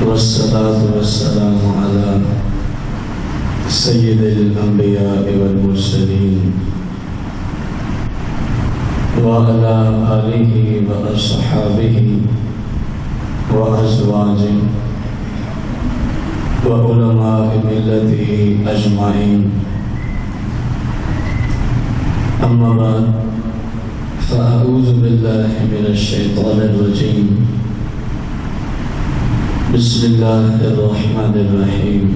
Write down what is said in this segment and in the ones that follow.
والصلاة والسلام على سيد الأنبياء والمرسلين وعلى آله وأصحابه وأزواجه وعلماء ملته أجمعين. أما بعد، فأعوذ بالله من الشيطان الرجيم. بسم الله الرحمن الرحيم.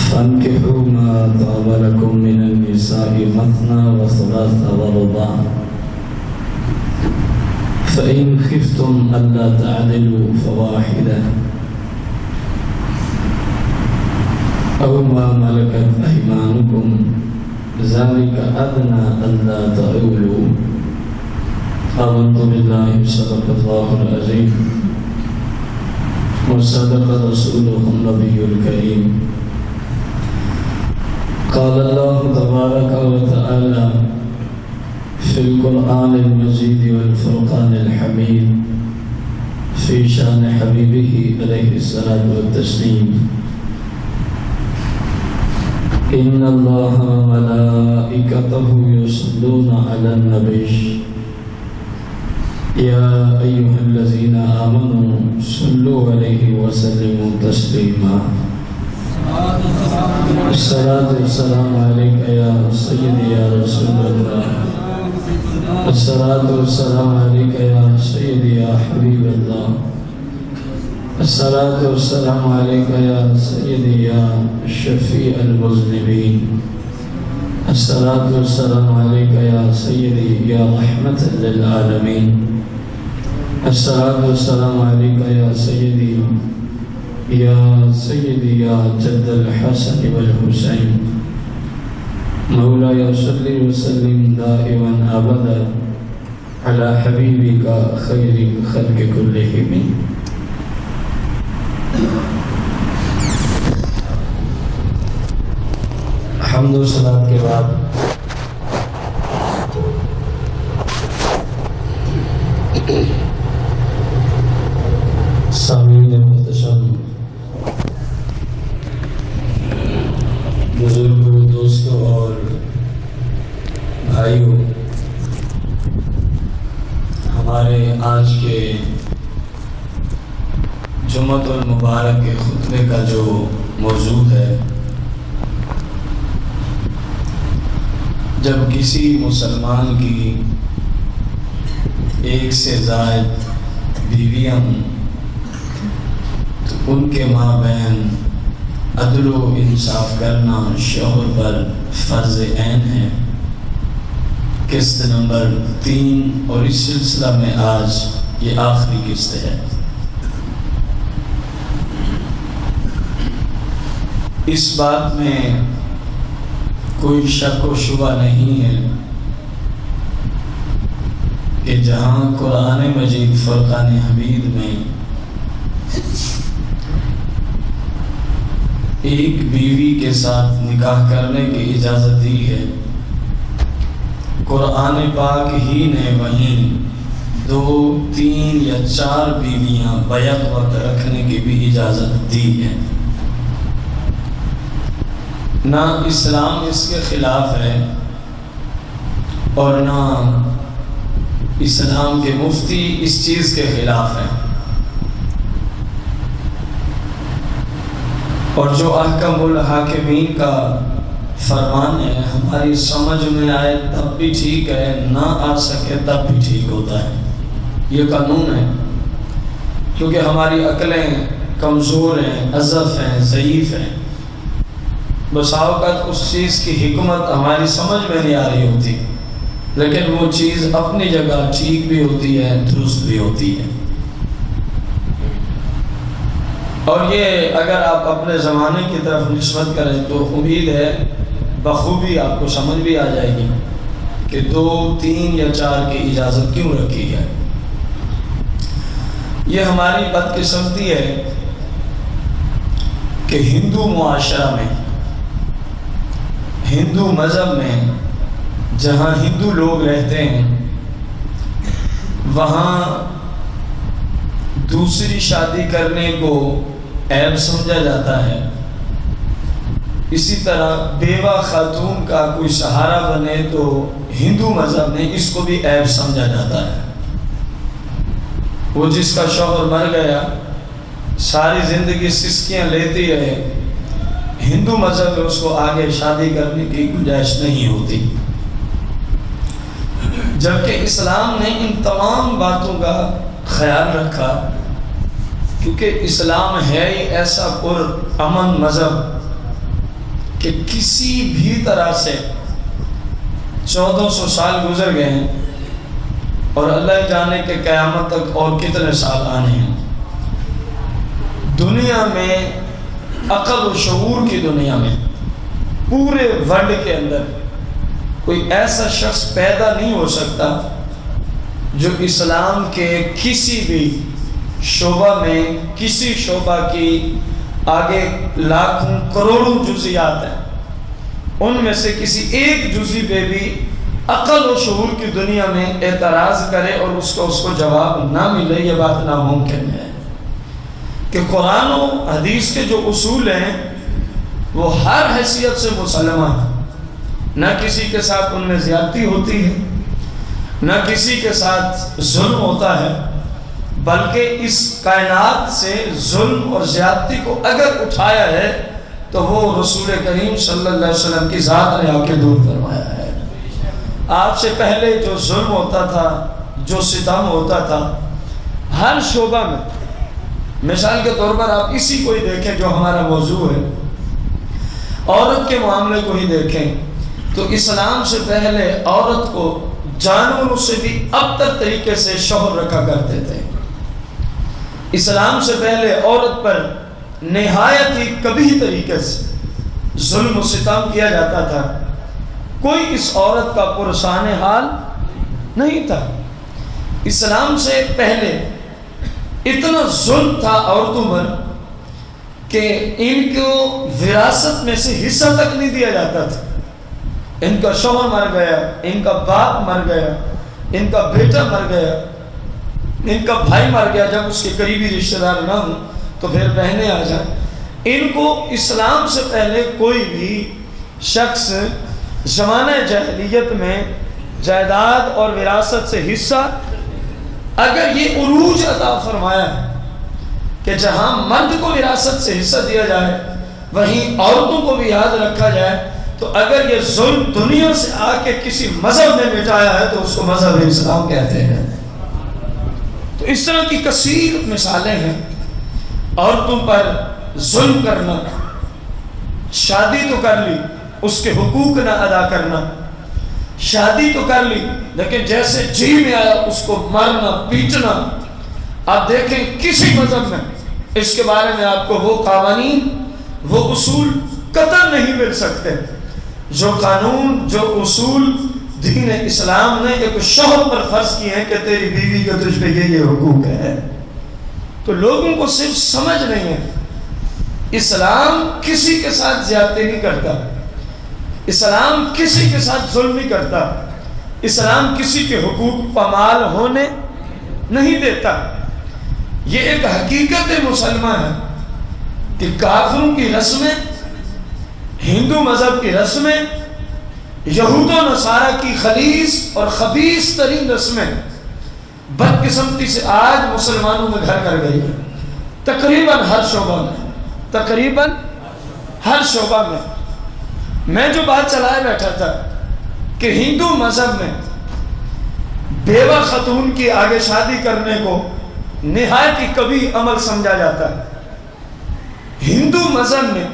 فانكحوا ما طاب لكم من النساء مثنى وثلاث ورباع فإن خفتم ألا تعدلوا فواحدة أو ما ملكت أيمانكم ذلك أدنى ألا تعولوا. آمنت بالله صدق الله العظيم وصدق رسوله النبي الكريم. قال الله تبارك وتعالى في القرآن المجيد والفرقان الحميد في شان حبيبه عليه الصلاة والتسليم: إن الله وملائكته يصلون على النبي يا أيها الذين آمنوا صلوا عليه وسلموا تسليما. الصلاة والسلام عليك يا سيدي يا رسول الله. الصلاة والسلام عليك يا سيدي يا حبيب الله. الصلاة والسلام عليك يا سيدي يا شفيع المذنبين. الصلاة والسلام عليك يا سيدي يا رحمة للعالمين. الصلاة والسلام عليك يا سيدي يا جد الحسن والحسين. مولاي صل وسلم دائما أبدا على حبيبك خير الخلق كلهم. حمد و صلاۃ کے بعد سامعین محتشم، بزرگوں، دوستوں اور بھائیوں، ہمارے آج کے جمعۃ المبارک کے خطبے کا جو موضوع ہے، جب کسی مسلمان کی ایک سے زائد بیویاں ہوں تو ان کے مابین عدل و انصاف کرنا شوہر پر فرض عین ہے۔ قسط نمبر 3 اور اس سلسلہ میں آج یہ آخری قسط ہے۔ اس بات میں کوئی شک و شبہ نہیں ہے کہ جہاں قرآن مجید فرقان حمید میں ایک بیوی کے ساتھ نکاح کرنے کی اجازت دی ہے، قرآن پاک ہی نے وہیں 2، 3 یا 4 بیویاں بیک وقت رکھنے کی بھی اجازت دی ہے۔ نہ اسلام اس کے خلاف ہے اور نہ اسلام کے مفتی اس چیز کے خلاف ہیں، اور جو احکم الحاکمین کا فرمان ہے ہماری سمجھ میں آئے تب بھی ٹھیک ہے، نہ آ سکے تب بھی ٹھیک ہوتا ہے۔ یہ قانون ہے، کیونکہ ہماری عقلیں کمزور ہیں، اضعف ہیں، ضعیف ہیں۔ بسا اوقات اس چیز کی حکمت ہماری سمجھ میں نہیں آ رہی ہوتی، لیکن وہ چیز اپنی جگہ ٹھیک بھی ہوتی ہے، درست بھی ہوتی ہے۔ اور یہ اگر آپ اپنے زمانے کی طرف نسبت کریں تو امید ہے بخوبی آپ کو سمجھ بھی آ جائے گی کہ 2، 3 یا 4 کی اجازت کیوں رکھی ہے۔ یہ ہماری بدقسمتی ہے کہ ہندو معاشرہ میں، ہندو مذہب میں جہاں ہندو لوگ رہتے ہیں وہاں دوسری شادی کرنے کو عیب سمجھا جاتا ہے، اسی طرح بیوہ خاتون کا کوئی سہارا بنے تو ہندو مذہب میں اس کو بھی عیب سمجھا جاتا ہے۔ وہ جس کا شوہر مر گیا ساری زندگی سسکیاں لیتی رہے، ہندو مذہب میں اس کو آگے شادی کرنے کی گنجائش نہیں ہوتی، جبکہ اسلام نے ان تمام باتوں کا خیال رکھا، کیونکہ اسلام ہے ہی ایسا پر امن مذہب کہ کسی بھی طرح سے 1400 سال گزر گئے ہیں اور اللہ جانے کہ قیامت تک اور کتنے سال آنے ہیں۔ دنیا میں عقل و شعور کی دنیا میں پورے ورلڈ کے اندر کوئی ایسا شخص پیدا نہیں ہو سکتا جو اسلام کے کسی بھی شعبہ میں کسی شعبہ کی آگے لاکھوں کروڑوں جزیات ہیں، ان میں سے کسی ایک جزی پہ بھی عقل و شعور کی دنیا میں اعتراض کرے اور اس کو جواب نہ ملے، یہ بات ناممکن ہے۔ کہ قرآن و حدیث کے جو اصول ہیں وہ ہر حیثیت سے مسلمہ ہیں، نہ کسی کے ساتھ ان میں زیادتی ہوتی ہے، نہ کسی کے ساتھ ظلم ہوتا ہے، بلکہ اس کائنات سے ظلم اور زیادتی کو اگر اٹھایا ہے تو وہ رسول کریم صلی اللہ علیہ وسلم کی ذات نے آ کے دور فرمایا ہے۔ آپ سے پہلے جو ظلم ہوتا تھا، جو ستم ہوتا تھا، ہر شعبہ میں، مثال کے طور پر آپ اسی کو ہی دیکھیں جو ہمارا موضوع ہے، عورت کے معاملے کو ہی دیکھیں تو اسلام سے پہلے عورت کو جانوروں سے بھی ابتر طریقے سے شوہر رکھا کرتے تھے۔ اسلام سے پہلے عورت پر نہایت ہی کبھی طریقے سے ظلم و ستم کیا جاتا تھا، کوئی اس عورت کا پرسان حال نہیں تھا۔ اسلام سے پہلے اتنا ظلم تھا عورتوں پر کہ ان کو وراثت میں سے حصہ تک نہیں دیا جاتا تھا۔ ان کا شوہر مر گیا، ان کا باپ مر گیا، ان کا بیٹا مر گیا، ان کا بھائی مر گیا، جب اس کے قریبی رشتہ دار نہ ہوں تو پھر بہنیں آ جائیں، ان کو اسلام سے پہلے کوئی بھی شخص زمانہ جاہلیت میں جائیداد اور وراثت سے حصہ، اگر یہ عروج عطا فرمایا ہے کہ جہاں مرد کو وراثت سے حصہ دیا جائے وہیں عورتوں کو بھی یاد رکھا جائے، تو اگر یہ ظلم دنیا سے آ کے کسی مذہب نے مٹایا ہے تو اس کو مذہب اسلام کہتے ہیں۔ تو اس طرح کی کثیر مثالیں ہیں عورتوں پر ظلم کرنا، شادی تو کر لی اس کے حقوق نہ ادا کرنا، شادی تو کر لی لیکن جیسے جی میں آیا اس کو مارنا پیٹنا۔ آپ دیکھیں کسی مذہب میں اس کے بارے میں آپ کو وہ قوانین وہ اصول قطعاً نہیں مل سکتے جو قانون جو اصول دین اسلام نے ایک شوہر پر فرض کیے ہیں کہ تیری بیوی کا تجھ پہ یہ حقوق ہے۔ تو لوگوں کو صرف سمجھ نہیں ہے، اسلام کسی کے ساتھ زیادتی نہیں کرتا، اسلام کسی کے ساتھ ظلم نہیں کرتا، اسلام کسی کے حقوق پامال ہونے نہیں دیتا۔ یہ ایک حقیقت مسلمہ ہے کہ کافروں کی رسمیں، ہندو مذہب کی رسمیں، یہود و نصارہ کی خلیص اور خبیث ترین رسمیں بدقسمتی سے آج مسلمانوں میں گھر کر گئی ہیں، تقریباً ہر شعبہ میں، تقریباً ہر شعبہ میں۔ میں جو بات چلائے بیٹھا تھا کہ ہندو مذہب میں بیوہ خاتون کی آگے شادی کرنے کو نہایت ہی کبھی عمل سمجھا جاتا ہے۔ ہندو مذہب میں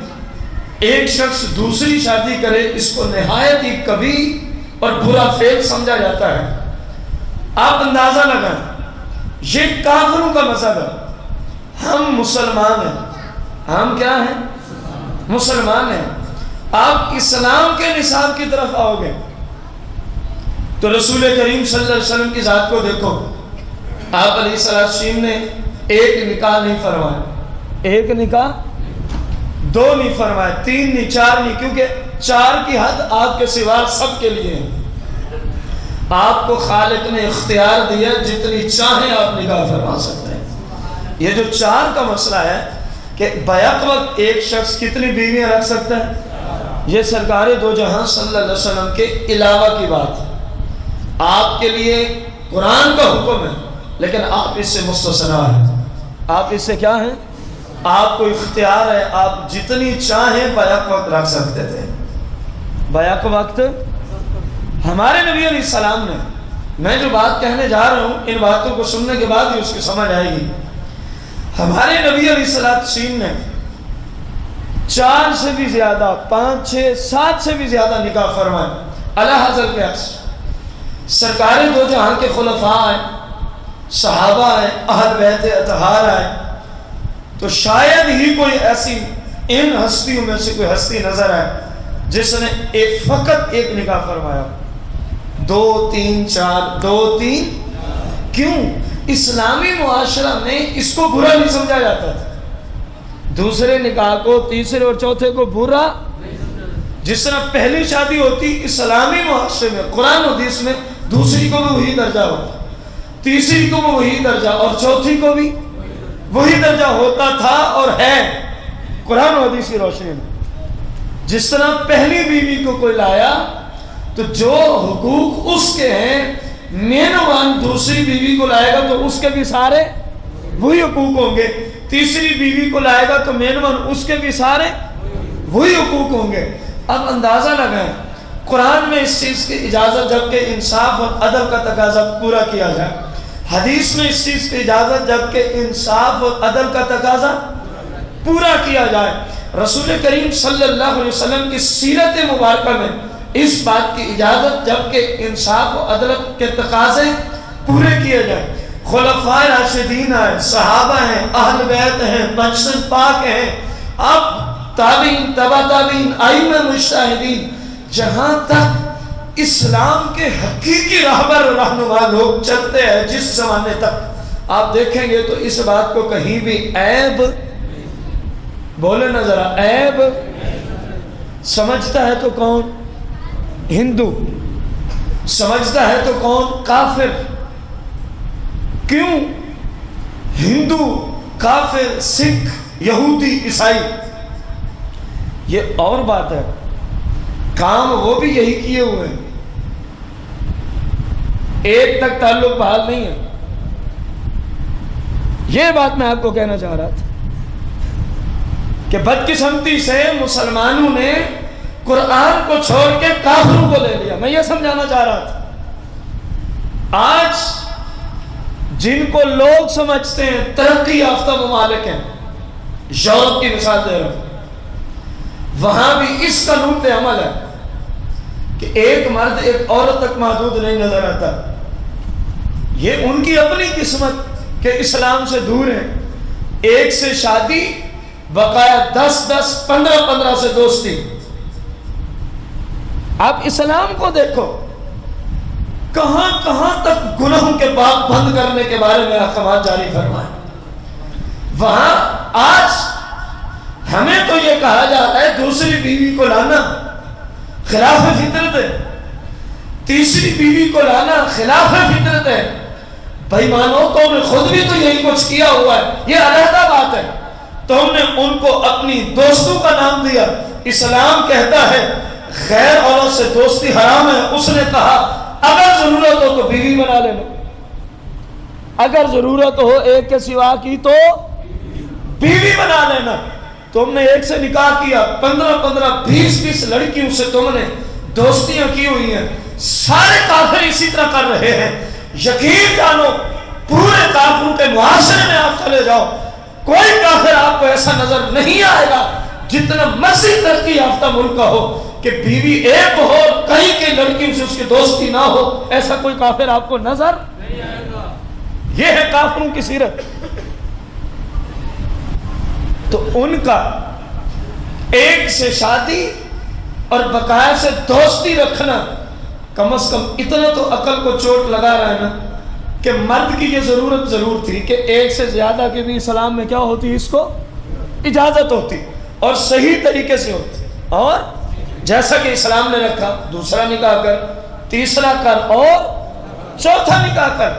ایک شخص دوسری شادی کرے اس کو نہایت ہی کبھی اور برا فعل سمجھا جاتا ہے۔ آپ اندازہ لگائیں، یہ کافروں کا مذہب ہے، ہم مسلمان ہیں۔ ہم کیا ہیں؟ مسلمان ہیں۔ آپ اسلام کے نصاب کی طرف آؤ گے تو رسول کریم صلی اللہ علیہ وسلم کی ذات کو دیکھو، آپ علیہ السلام نے ایک نکاح نہیں فرمایا، ایک نکاح دو نہیں فرمائے، تین نہیں، چار نہیں، کیونکہ چار کی حد آپ کے سوا سب کے لیے ہے۔ آپ کو خالق نے اختیار دیا، جتنی چاہیں آپ نکاح فرما سکتے ہیں۔ یہ جو 4 کا مسئلہ ہے کہ بیک وقت ایک شخص کتنی بیویاں رکھ سکتا ہے، یہ سرکار دو جہاں صلی اللہ علیہ وسلم کے علاوہ کی بات ہے۔ آپ کے لیے قرآن کا حکم ہے، لیکن آپ اس سے مستثنیٰ ہیں۔ آپ اس سے کیا ہیں؟ آپ کو اختیار ہے، آپ جتنی چاہیں بیک وقت رکھ سکتے تھے۔ بیک وقت ہمارے نبی علیہ السلام نے، میں جو بات کہنے جا رہا ہوں ان باتوں کو سننے کے بعد ہی اس کی سمجھ آئے گی، ہمارے نبی علیہ السلام نے 4 سے بھی زیادہ، 5، 6، 7 سے بھی زیادہ نکاح فرمائے اعلیٰ حضرت کے عکس۔ سرکار دو جہاں کے خلفاء آئے، صحابہ آئے، اہل بیت اطہار آئے، تو شاید ہی کوئی ایسی ان ہستیوں میں سے کوئی ہستی نظر آئے جس نے فقط ایک نکاح فرمایا، 2، 3، 4، 2، 3۔ کیوں؟ اسلامی معاشرہ میں اس کو برا نہیں سمجھا جاتا تھا، دوسرے نکاح کو، تیسرے اور چوتھے کو برا۔ جس طرح پہلی شادی ہوتی اسلامی معاشرے میں، قرآن و حدیث میں دوسری کو بھی وہی درجہ ہوتا، تیسری کو بھی وہی درجہ، اور چوتھی کو بھی وہی درجہ ہوتا تھا اور ہے قرآن و حدیث کی روشنی میں۔ جس طرح پہلی بیوی کو کوئی لایا تو جو حقوق اس کے ہیں، مینوان دوسری بیوی کو لائے گا تو اس کے بھی سارے وہی حقوق ہوں گے، تیسری بیوی کو لائے گا تو مینوان اس کے بھی سارے وہی حقوق ہوں گے۔ اب اندازہ لگائیں، قرآن میں اس چیز کی اجازت جبکہ انصاف اور عدل کا تقاضا پورا کیا جائے، حدیث میں اس چیز کی اجازت جبکہ انصاف اور عدل کا تقاضا پورا کیا جائے، رسول کریم صلی اللہ علیہ وسلم کی سیرت مبارکہ میں اس بات کی اجازت جبکہ انصاف و عدالت کے تقاضے پورے کیے جائیں۔ خلفائے راشدین ہیں، صحابہ ہیں، اہل بیت ہیں، مجتہد پاک ہیں، اب تابعین، تبع تابعین، ائمہ مجتہدین، جہاں تک اسلام کے حقیقی رہبر و رہنما لوگ چلتے ہیں جس زمانے تک، آپ دیکھیں گے تو اس بات کو کہیں بھی عیب، بولے نا ذرا، عیب سمجھتا ہے تو کون؟ ہندو، سمجھتا ہے تو کون؟ کافر۔ کیوں؟ ہندو، کافر، سکھ، یہودی، عیسائی، یہ اور بات ہے، کام وہ بھی یہی کیے ہوئے ہیں، ایک تک تعلق بحال نہیں ہے۔ یہ بات میں آپ کو کہنا چاہ رہا تھا کہ بدقسمتی سے مسلمانوں نے قرآن کو چھوڑ کے کافروں کو لے لیا، میں یہ سمجھانا چاہ رہا تھا۔ آج جن کو لوگ سمجھتے ہیں ترقی یافتہ ممالک ہیں، یورپ کی مثال دے رہا ہوں، وہاں بھی اس قانون پہ عمل ہے کہ ایک مرد ایک عورت تک محدود نہیں نظر آتا۔ یہ ان کی اپنی قسمت کہ اسلام سے دور ہیں، ایک سے شادی، بقایا 10، 15 سے دوستی۔ آپ اسلام کو دیکھو، کہاں کہاں تک گناہوں کے باب بند کرنے کے بارے میں احکامات جاری فرمائے۔ وہاں آج ہمیں تو یہ کہا جاتا ہے دوسری بیوی کو لانا خلاف فطرت ہے، تیسری بیوی کو لانا خلاف فطرت ہے۔ بھائی مانو تم نے خود بھی تو یہی کچھ کیا ہوا ہے، یہ علیحدہ بات ہے، تم نے ان کو اپنی دوستوں کا نام دیا۔ اسلام کہتا ہے غیر عورت سے دوستی حرام ہے، اس نے کہا اگر ضرورت ہو تو بیوی بنا لینا، اگر ضرورت ہو ایک کے سوا کی تو بیوی بنا لینا۔ تم نے ایک سے نکاح کیا، 15، 20 لڑکیوں سے تم نے دوستیاں کی ہوئی ہیں، سارے کافر اسی طرح کر رہے ہیں۔ یقین جانو پورے کافروں کے معاشرے میں آپ چلے جاؤ، کوئی کافر آپ کو ایسا نظر نہیں آئے گا جتنا مرضی ترقی یافتہ ملک کا ہو کہ بیوی ایک ہو، کہیں کی لڑکیوں سے اس کی دوستی نہ ہو، ایسا کوئی کافر آپ کو نظر نہیں آئے گا۔ یہ ہے کافروں کی سیرت۔ تو ان کا ایک سے شادی اور بقایا سے دوستی رکھنا، کم از کم اتنا تو عقل کو چوٹ لگا رہا ہے نا کہ مرد کی یہ ضرورت ضرور تھی کہ ایک سے زیادہ کے بھی اسلام میں کیا ہوتی، اس کو اجازت ہوتی اور صحیح طریقے سے ہوتی، اور جیسا کہ اسلام نے رکھا، دوسرا نکاح کر، تیسرا کر، اور چوتھا نکاح کر.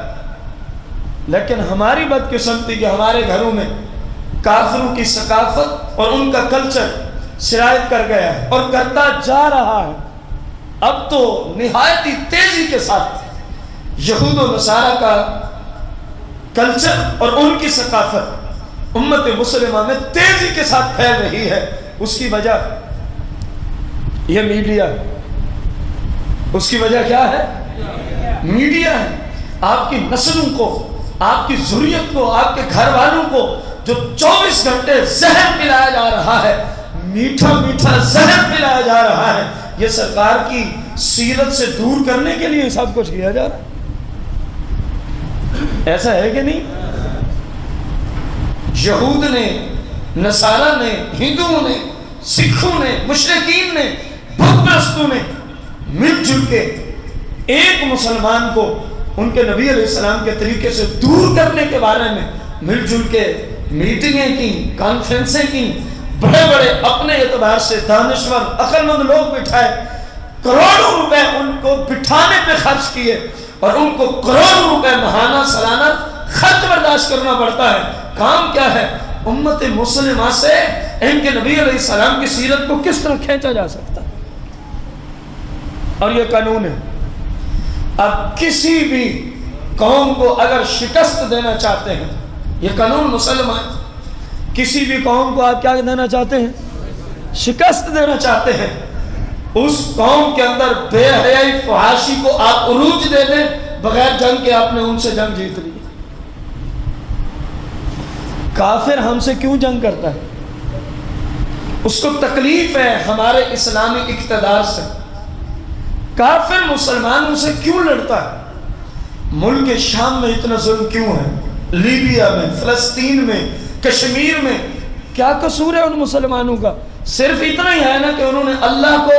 لیکن ہماری بدقسمتی کہ ہمارے گھروں میں کافروں کی ثقافت اور ان کا کلچر سرایت کر گیا ہے اور کرتا جا رہا ہے. اب تو نہایت ہی تیزی کے ساتھ یہود و نصارہ کا کلچر اور ان کی ثقافت امت مسلمہ میں تیزی کے ساتھ پھیل رہی ہے. اس کی وجہ یہ میڈیا، اس کی وجہ کیا ہے؟ میڈیا ہے. آپ کی نسلوں کو، آپ کی ذریت کو، آپ کے گھر والوں کو جو 24 گھنٹے زہر پلایا جا رہا ہے، میٹھا میٹھا زہر پلایا جا رہا ہے، یہ سرکار کی سیرت سے دور کرنے کے لیے سب کچھ کیا جا رہا ہے. ایسا ہے کہ نہیں؟ یہود نے، نصارہ نے، ہندوؤں نے، سکھوں نے، مشرکین نے، بت پرستوں نے مل جل کے ایک مسلمان کو ان کے نبی علیہ السلام کے طریقے سے دور کرنے کے بارے میں مل جل کے میٹنگیں کی، کانفرنسیں کی، بڑے بڑے اپنے اعتبار سے دانشور عقل مند لوگ بٹھائے، کروڑوں روپے ان کو بٹھانے پہ خرچ کیے اور ان کو کروڑوں روپے ماہانہ سالانہ خرچ برداشت کرنا پڑتا ہے. کام کیا ہے؟ امت مسلمہ سے ان کے نبی علیہ السلام کی سیرت کو کس طرح کھینچا جا سکتا ہے. اور یہ قانون ہے. اب کسی بھی قوم کو اگر شکست دینا چاہتے ہیں، یہ قانون مسلمہ ہے، کسی بھی قوم کو آپ کیا دینا چاہتے ہیں؟ شکست دینا چاہتے ہیں. اس قوم کے اندر بے حیائی فحاشی کو آپ عروج دے دیں بغیر جنگ کے، آپ نے ان سے جنگ جیت لی. کافر ہم سے کیوں جنگ کرتا ہے؟ اس کو تکلیف ہے ہمارے اسلامی اقتدار سے. کافر مسلمانوں سے کیوں لڑتا ہے؟ ملک شام میں اتنا ظلم کیوں ہے؟ لیبیا میں، فلسطین میں، کشمیر میں کیا قصور ہے ان مسلمانوں کا؟ صرف اتنا ہی ہے نا کہ انہوں نے اللہ کو،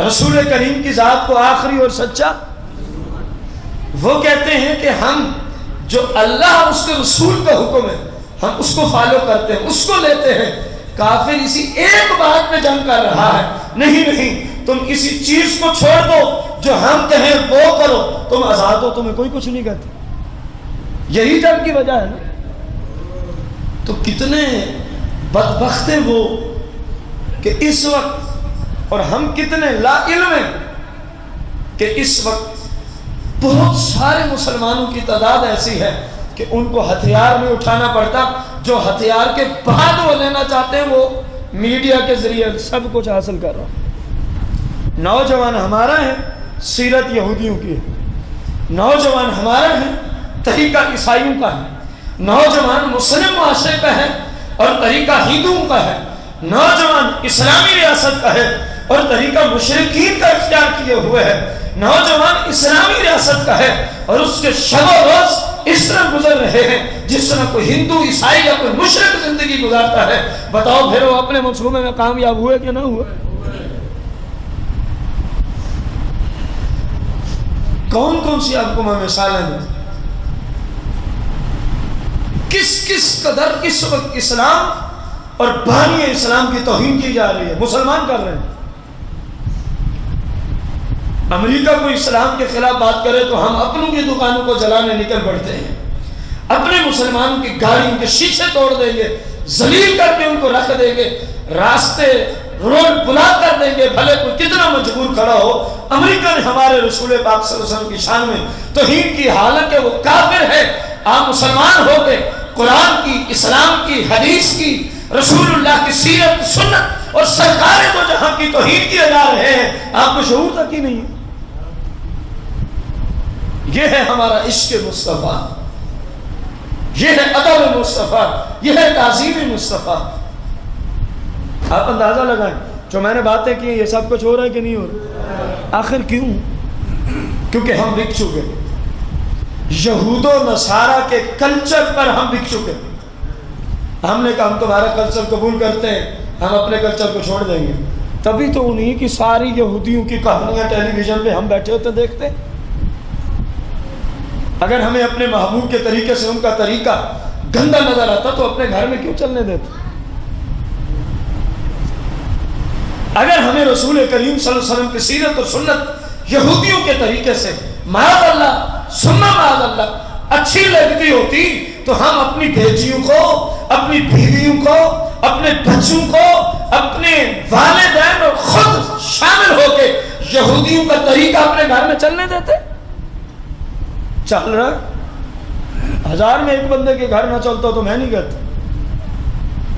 رسول کریم کی ذات کو آخری اور سچا. وہ کہتے ہیں کہ ہم جو اللہ اور اس کے رسول کا حکم ہے ہم اس کو فالو کرتے ہیں، اس کو لیتے ہیں. کافر اسی ایک بات میں جنگ کر رہا ہے، نہیں تم کسی چیز کو چھوڑ دو، جو ہم کہیں وہ کرو، تم آزاد ہو، تمہیں کوئی کچھ نہیں کہتے. یہی جنگ کی وجہ ہے نا. تو کتنے بدبخت ہیں وہ کہ اس وقت، اور ہم کتنے لا علم ہیں کہ اس وقت بہت سارے مسلمانوں کی تعداد ایسی ہے کہ ان کو ہتھیار نہیں اٹھانا پڑتا. جو ہتھیار کے بعد وہ لینا چاہتے ہیں وہ میڈیا کے ذریعے سب کچھ حاصل کر رہا. نوجوان ہمارا ہے، سیرت یہودیوں کی ہے. نوجوان ہمارا ہے، طریقہ عیسائیوں کا ہے. نوجوان مسلم معاشرے کا ہے اور طریقہ ہندوؤں کا ہے. نوجوان اسلامی ریاست کا ہے اور طریقہ مشرکین کا اختیار کیے ہوئے ہے. نوجوان اسلامی ریاست کا ہے اور اس کے شب و روز اس طرح گزر رہے ہیں جس طرح کوئی ہندو، عیسائی یا کوئی مشرک زندگی گزارتا ہے. بتاؤ پھر وہ اپنے منصوبے میں کامیاب ہوئے کہ نہ ہوئے؟ کون کون سی آپ کو میں مثالیں دوں؟ کس قدر اس وقت اسلام اور بانی اسلام کی توہین کی جا رہی ہے، مسلمان کر رہے ہیں. امریکہ کو اسلام کے خلاف بات کرے تو ہم اپنوں کی دکانوں کو جلانے نکل پڑتے ہیں، اپنے مسلمانوں کی گاڑیوں کے شیشے توڑ دیں گے، ذلیل کر کے ان کو رکھ دیں گے، راستے روڈ بلاک کر دیں گے، بھلے کوئی کتنا مجبور کھڑا ہو. امریکہ نے ہمارے رسول پاک صلی اللہ علیہ وسلم کی شان میں توہین کی، حالانکہ وہ کافر ہے. آپ مسلمان ہو کے قرآن کی، اسلام کی، حدیث کی، رسول اللہ کی سیرت، سنت اور سرکار تو جہاں کی توہین کیے جا رہے ہیں، آپ کو شعور تک ہی نہیں ہے. یہ ہے ہمارا عشق مصطفیٰ، یہ ہے ادب مصطفیٰ، یہ ہے تعظیم مصطفیٰ. آپ اندازہ لگائیں جو میں نے باتیں کی یہ سب کچھ ہو رہا ہے کہ نہیں ہو رہا؟ آخر کیوں؟ کیونکہ ہم بک چکے. یہود و نصارہ کے کلچر پر ہم بک چکے. ہم نے کہا ہم تمہارا کلچر قبول کرتے ہیں، ہم اپنے کلچر کو چھوڑ دیں گے. تبھی تو انہی کی ساری یہودیوں کی کہانیاں ٹیلی ویژن پہ ہم بیٹھے ہوتے دیکھتے. اگر ہمیں اپنے محبوب کے طریقے سے ان کا طریقہ گندا نظر آتا تو اپنے گھر میں کیوں چلنے دیتے؟ اگر ہمیں رسول کریم صلی اللہ علیہ وسلم کی سیرت اور سنت یہودیوں کے طریقے سے معاذ اللہ ثم معاذ اللہ اچھی لگتی ہوتی تو ہم اپنی بیٹیوں کو، اپنی بیویوں کو، اپنے بچوں کو، اپنے والدین اور خود شامل ہو کے یہودیوں کا طریقہ اپنے گھر میں چلنے دیتے؟ چل رہا 1000 میں ایک بندے کے گھر نہ چلتا تو میں نہیں کہتا،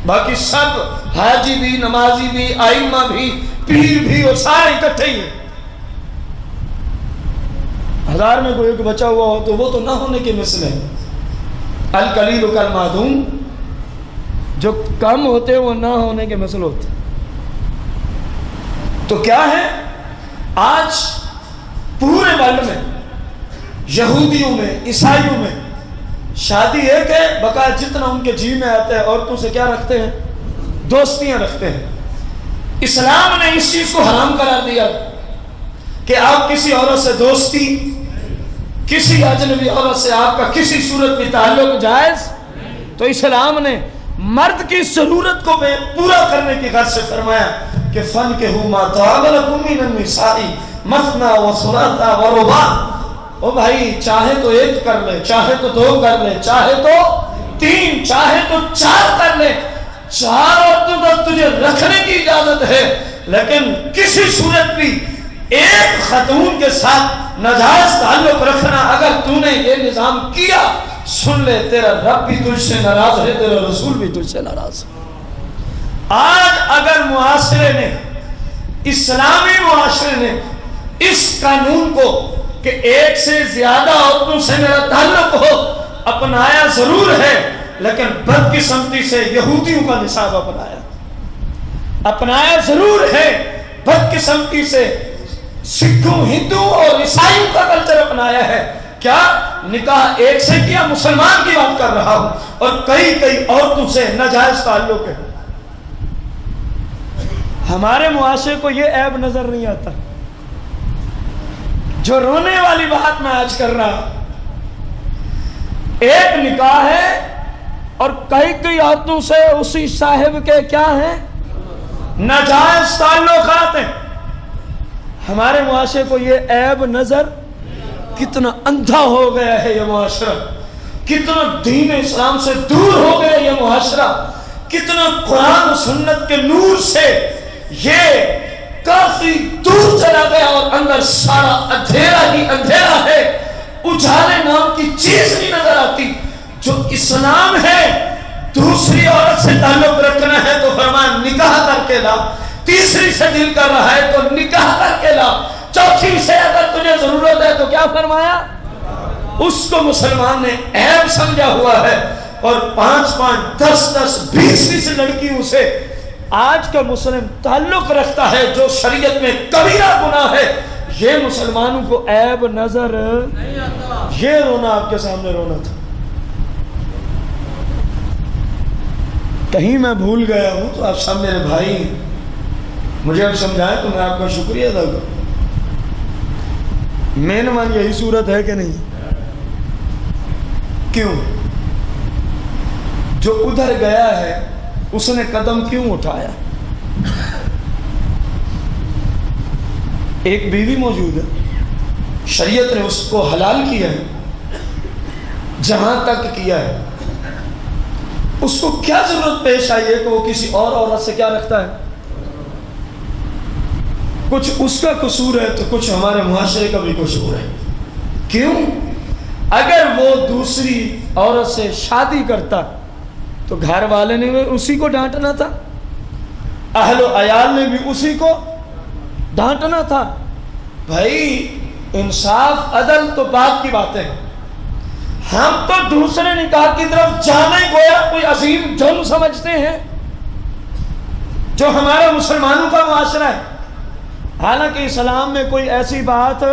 باقی سب حاجی بھی، نمازی بھی، ائمہ بھی، پیر بھی، اور سارے اکٹھے ہی ہیں۔ 1000 میں کوئی ایک بچا ہوا ہو تو وہ تو نہ ہونے کے مثل ہے۔ القلیل کالمعدوم، جو کم ہوتے وہ نہ ہونے کے مثل ہوتے۔ تو کیا ہے آج پورے ورلڈ میں، یہودیوں میں، عیسائیوں میں شادی ایک ہے، بقا جتنا ان کے جی میں آتا ہے عورتوں سے کیا رکھتے ہیں؟ دوستیاں رکھتے ہیں۔ اسلام نے اس چیز کو حرام قرار دیا کہ آپ کسی عورت سے دوستی، کسی اجنبی عورت سے آپ کا کسی صورت میں تعلق جائز۔ تو اسلام نے مرد کی ضرورت کو پورا کرنے کی غرض سے فرمایا کہ فَانكِحُوا مَا طَابَ لَكُم مِّنَ النِّسَاءِ مَثْنَىٰ وَثُلَاثَ وَرُبَاعَ۔ او بھائی چاہے تو 1 کر لے، چاہے تو 2 کر لے، چاہے تو 3، چاہے تو 4 کر لے، 4 عورتوں تک تجھے رکھنے کی اجازت ہے، لیکن کسی صورت بھی ایک خاتون کے ساتھ ناجائز تعلق رکھنا اگر تو نے یہ نظام کیا، سن لے تیرا رب بھی تجھ سے ناراض ہے، تیرا رسول بھی تجھ سے ناراض ہے۔ آج اگر معاشرے نے، اسلامی معاشرے نے اس قانون کو کہ 1 سے زیادہ عورتوں سے میرا تعلق ہو اپنایا ضرور ہے، لیکن بدقسمتی سے یہودیوں کا نصاب اپنایا ضرور ہے، بدقسمتی سے سکھوں، ہندو اور عیسائیوں کا کلچر اپنایا ہے۔ کیا نکاح 1 سے کیا؟ مسلمان کی بات کر رہا ہوں، اور کئی عورتوں سے ناجائز تعلق ہے۔ ہمارے معاشرے کو یہ عیب نظر نہیں آتا۔ جو رونے والی بات میں آج کر رہا، ایک نکاح ہے اور کئی عورتوں سے اسی صاحب کے کیا ہیں؟ ناجائز تعلقات ہیں۔ ہمارے معاشرے کو یہ عیب نظر، کتنا اندھا ہو گیا ہے یہ معاشرہ، کتنا دین اسلام سے دور ہو گیا یہ معاشرہ، کتنا قرآن و سنت کے نور سے یہ کافی دور چلا گیا، اور اندر سارا اندھیرا ہی اندھیرا ہے، اجالے نام کی چیز نہیں نظر آتی۔ جو اسلام ہے، دوسری عورت سے تعلق رکھنا ہے تو فرمایا نکاح کر کے لا، تیسری سے دل کر رہا ہے تو نکاح کر کے لا، چوتھی سے اگر تجھے ضرورت ہے تو کیا فرمایا؟ اس کو مسلمان نے عیب سمجھا ہوا ہے، اور 5 10 20 لڑکیوں سے آج کا مسلم تعلق رکھتا ہے جو شریعت میں کبیرہ گناہ ہے۔ یہ مسلمانوں کو عیب نظر نہیں آتا۔ یہ رونا آپ کے سامنے رونا تھا۔ کہیں میں بھول گیا ہوں تو آپ سب میرے بھائی مجھے اب سمجھائیں تو میں آپ کا شکریہ ادا کروں۔ مین مان یہی صورت ہے کہ نہیں؟ کیوں؟ جو ادھر گیا ہے اس نے قدم کیوں اٹھایا؟ ایک بیوی موجود ہے، شریعت نے اس کو حلال کیا ہے، جہاں تک کیا ہے، اس کو کیا ضرورت پیش آئی ہے کہ وہ کسی اور عورت سے کیا رکھتا ہے؟ کچھ اس کا قصور ہے تو کچھ ہمارے معاشرے کا بھی قصور ہے۔ کیوں؟ اگر وہ دوسری عورت سے شادی کرتا تو گھر والے نے بھی اسی کو ڈانٹنا تھا، اہل و عیال نے بھی اسی کو ڈانٹنا تھا۔ بھائی انصاف عدل تو بات کی بات ہے، ہم تو دوسرے نکاح کی طرف جانے گویا کوئی عظیم جرم سمجھتے ہیں جو ہمارے مسلمانوں کا معاشرہ ہے، حالانکہ اسلام میں کوئی ایسی بات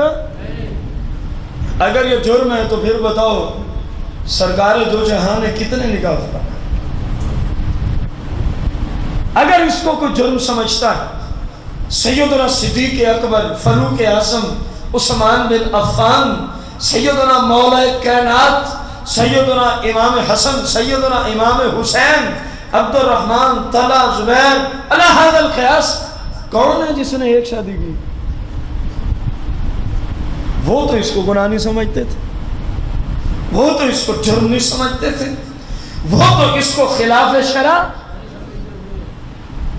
اگر یہ جرم ہے تو پھر بتاؤ سرکار دو جہاں نے کتنے نکاح پڑھا؟ اگر اس کو کوئی جرم سمجھتا ہے، سیدنا صدیق اکبر، فاروق اعظم، عثمان بن عفان، سیدنا مولا کائنات، سیدنا امام حسن، سیدنا امام حسین، عبد الرحمن، طلحہ، زبیر، علی ھذا القیاس، کون ہے جس نے ایک شادی کی؟ وہ تو اس کو گناہ نہیں سمجھتے تھے، وہ تو اس کو جرم نہیں سمجھتے تھے، وہ تو اس کو خلاف شرع.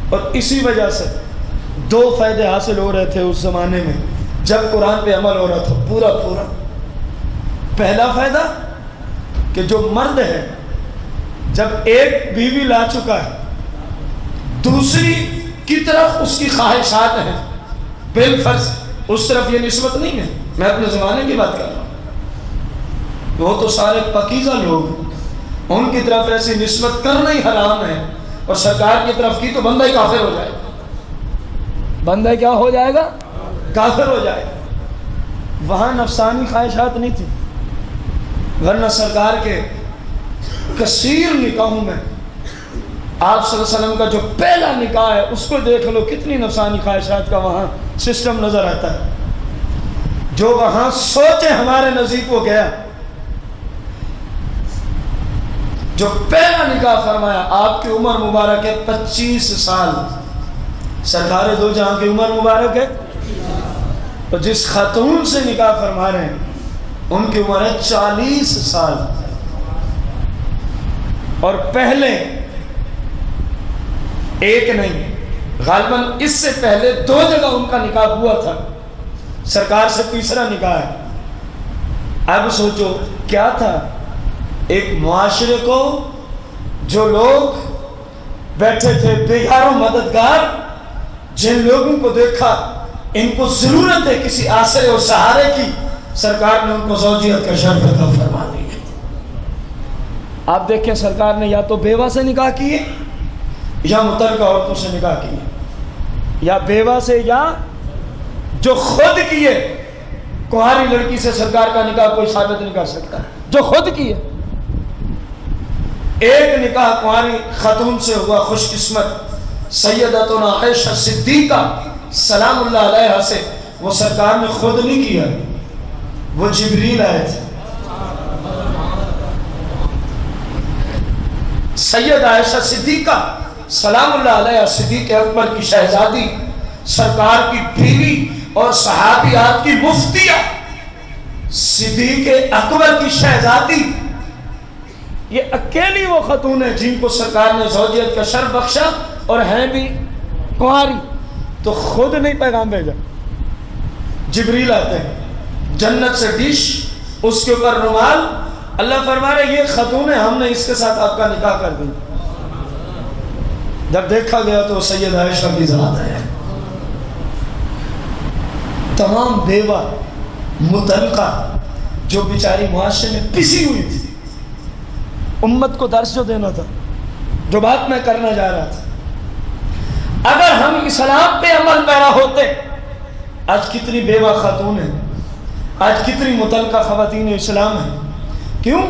اور اسی وجہ سے 2 فائدے حاصل ہو رہے تھے اس زمانے میں جب قرآن پہ عمل ہو رہا تھا پورا پورا. پہلا فائدہ کہ جو مرد ہے جب ایک بیوی لا چکا ہے، دوسری کی طرف اس کی خواہشات ہیں بالفرض، اس طرف یہ نسبت نہیں ہے. میں اپنے زمانے کی بات کر رہا ہوں، وہ تو سارے پاکیزہ لوگ ہیں، ان کی طرف ایسی نسبت کرنا ہی حرام ہے، اور سرکار کی طرف کی تو بندہ ہی کافر ہو جائے گا. بندہ کیا ہو جائے گا؟ کافر ہو جائے گا. وہاں نفسانی خواہشات نہیں تھی، ورنہ سرکار کے کثیر نکاحوں میں آپ صلی اللہ علیہ وسلم کا جو پہلا نکاح ہے اس کو دیکھ لو، کتنی نفسانی خواہشات کا وہاں سسٹم نظر آتا ہے. جو وہاں سوچے ہمارے نزدیک وہ گیا. جو پہلا نکاح فرمایا آپ کی عمر مبارک ہے 25 سال، سرکار دو جہاں کی عمر مبارک ہے، اور جس خاتون سے نکاح فرما رہے ہیں ان کی عمر ہے 40 سال. اور پہلے ایک نہیں، غالباً اس سے پہلے 2 جگہ ان کا نکاح ہوا تھا، سرکار سے تیسرا نکاح ہے. اب سوچو کیا تھا، ایک معاشرے کو جو لوگ بیٹھے تھے بیگار و مددگار، جن لوگوں کو دیکھا ان کو ضرورت ہے کسی آسرے اور سہارے کی، سرکار نے ان کو زوجیت کا شرف عطا فرما دی. آپ دیکھیں سرکار نے یا تو بیوہ سے نکاح کیے یا متعلقہ عورتوں سے نکاح کیے، یا بیوہ سے یا جو خود کیے. کنواری لڑکی سے سرکار کا نکاح کوئی ثابت نہیں کر سکتا جو خود کیے. ایک نکاح کنواری خاتون سے ہوا، خوش قسمت سیدتنا عائشہ صدیقہ سلام اللہ علیہا سے. وہ سرکار نے خود نہیں کیا، وہ جبریل آئے تھے. سید عائشہ صدیقہ سلام اللہ علیہ، صدیق اکبر کی شہزادی، سرکار کی بیوی اور صحابیات کی مفتیہ، صدیق اکبر کی شہزادی. یہ اکیلی وہ خاتون ہے جن کو سرکار نے زوجیت کا شرف بخشا، اور ہیں بھی کنواری. تو خود نہیں پیغام بھیجا، جبریل آتے ہیں، جنت سے ڈش، اس کے اوپر رومال. اللہ فرما رہے یہ خاتون ہے، ہم نے اس کے ساتھ آپ کا نکاح کر دیا. جب دیکھا گیا تو سید عائشہ کی ذات ہے. تمام بیوہ مطلقہ جو بیچاری معاشرے میں پسی ہوئی تھی، امت کو درس جو دینا تھا، جو بات میں کرنا جا رہا تھا، اگر ہم اسلام پہ عمل پیرا ہوتے، آج کتنی بیوہ خاتون ہیں، آج کتنی مطلقہ خواتین اسلام ہیں. کیوں؟